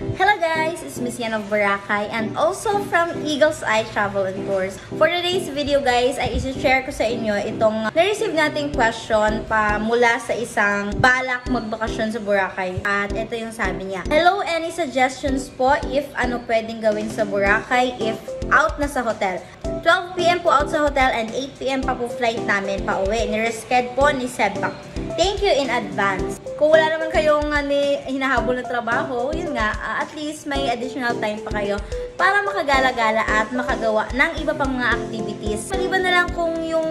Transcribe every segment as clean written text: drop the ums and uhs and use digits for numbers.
Hello guys, it's Miss Yan of Boracay and also from Eagle's Eye Travel and Tours. For today's video guys, ay isi-share ko sa inyo itong na-receive nating question pa mula sa isang balak magbakasyon sa Boracay. At ito yung sabi niya. Hello, any suggestions po if ano pwedeng gawin sa Boracay if out na sa hotel? 12 PM po out sa hotel and 8 PM pa po flight namin pa uwi. Ni-resched po ni Sebak. Thank you in advance. Kung wala naman kayong hinahabol na trabaho, yun nga, at least may additional time pa kayo para makagala-gala at makagawa ng iba pang mga activities. Maliban na lang kung yung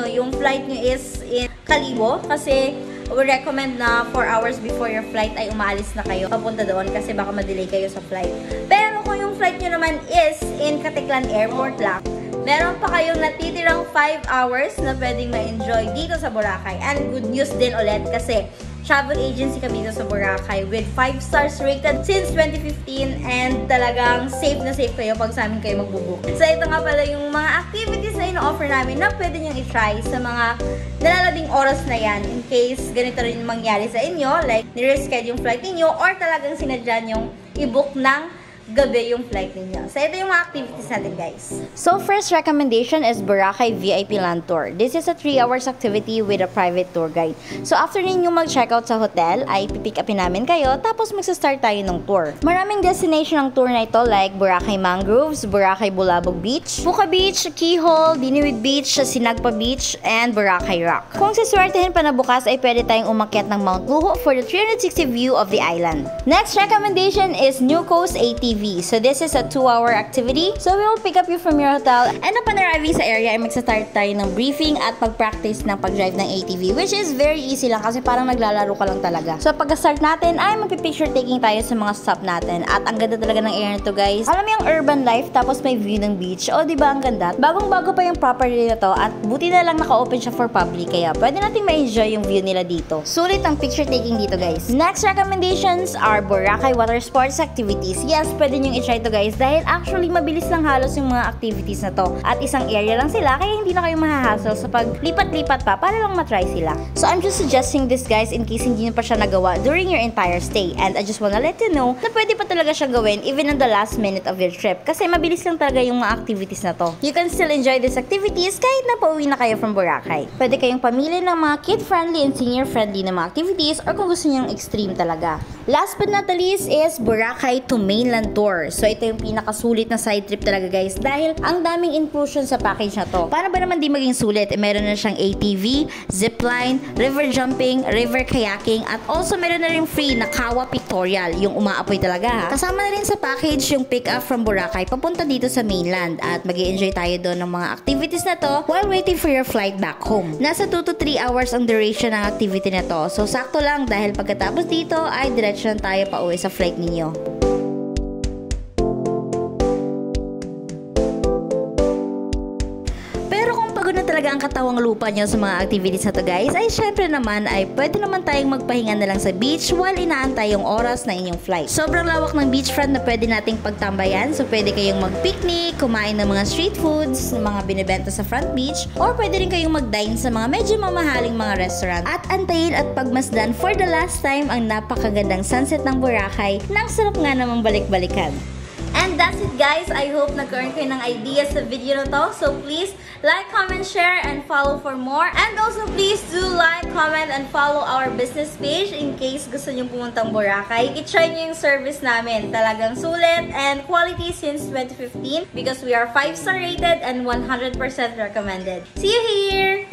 yung flight nyo is in Kalibo, kasi we recommend na 4 hours before your flight ay umaalis na kayo papunta doon kasi baka ma-delay kayo sa flight. Pero kung yung flight nyo naman is in Caticlan Airport lang, meron pa kayong natitirang 5 hours na pwedeng ma-enjoy dito sa Boracay. And good news din ulit kasi travel agency kami dito sa Boracay with 5 stars rated since 2015 and talagang safe na safe kayo pag sa amin kayo magbubook. So ito nga pala yung mga activities na ino-offer namin na pwede nyo i-try sa mga nalalabing oras na yan in case ganito rin mangyari sa inyo, like nireschedule yung flight ninyo or talagang sinadya nyong i-book ng gabi yung flight ninyo. So, ito yung mga activities natin, guys. So, first recommendation is Boracay VIP Land Tour. This is a 3 hours activity with a private tour guide. So, after ninyo mag-checkout sa hotel, ay pipick upin namin kayo, tapos magsa-start tayo ng tour. Maraming destination ng tour na ito like Boracay Mangroves, Boracay Bulabog Beach, Puka Beach, Keyhole, Diniwid Beach, Sinagpa Beach, and Boracay Rock. Kung siswertehin pa na bukas, ay pwede tayong umakyat ng Mount Luho for the 360 view of the island. Next recommendation is New Coast ATV. So this is a 2-hour activity. So we will pick up you from your hotel and upon arriving sa area ay magsa-start tayo ng briefing at pag-practice ng pag-drive ng ATV, which is very easy lang kasi parang naglalaro ka lang talaga. So pagka-start natin ay magpi-picture taking tayo sa mga stop natin at ang ganda talaga ng area nito, guys. Alam mo yung urban life tapos may view ng beach. O diba ang ganda? Bagong-bago pa yung property na to at buti na lang naka-open siya for public kaya pwede nating ma-enjoy yung view nila dito. Sulit ang picture taking dito, guys. Next recommendations are Boracay water sports activities. Yes, pwede nyo i-try to, guys, dahil actually mabilis lang halos yung mga activities na to at isang area lang sila kaya hindi na kayo mahahassle sa paglipat-lipat pa para lang matry sila. So I'm just suggesting this, guys, in case hindi nyo pa siya nagawa during your entire stay, and I just wanna let you know na pwede pa talaga siya gawin even on the last minute of your trip kasi mabilis lang talaga yung mga activities na to. You can still enjoy these activities kahit na pauwi na kayo from Boracay. Pwede kayong pamili ng mga kid-friendly and senior-friendly na mga activities or kung gusto nyo yung extreme talaga. Last but not the least is Boracay to Mainland Tour. So ito yung pinakasulit na side trip talaga, guys, dahil ang daming inclusion sa package na to. Para ba naman di maging sulit? Meron na siyang ATV, zipline, river jumping, river kayaking, at also meron na rin free na kawa pictorial, yung umaapoy talaga ha. Kasama na rin sa package yung pick up from Boracay papunta dito sa mainland at mag-i-enjoy tayo doon ng mga activities na to while waiting for your flight back home. Nasa 2 to 3 hours ang duration ng activity na to. So sakto lang dahil pagkatapos dito ay diretso na tayo pa uwi sa flight ninyo. Talaga ang katawang lupa nyo sa mga activities na to, guys, ay syempre naman ay pwede naman tayong magpahinga na lang sa beach while inaantay yung oras na inyong flight. Sobrang lawak ng beachfront na pwede nating pagtambayan, so pwede kayong mag-picnic, kumain ng mga street foods, ng mga binibenta sa front beach, or pwede rin kayong mag-dine sa mga medyo mamahaling mga restaurant at antayin at pagmasdan for the last time ang napakagandang sunset ng Boracay nang sarap nga namang balik-balikan. And that's it, guys. I hope nagkaroon kayo ng ideas sa video na to. So please like, comment, share, and follow for more. And also please do like, comment, and follow our business page in case gusto nyo pumuntang Boracay. I-try nyo yung service namin. Talagang sulit and quality since 2015 because we are 5-star rated and 100% recommended. See you here!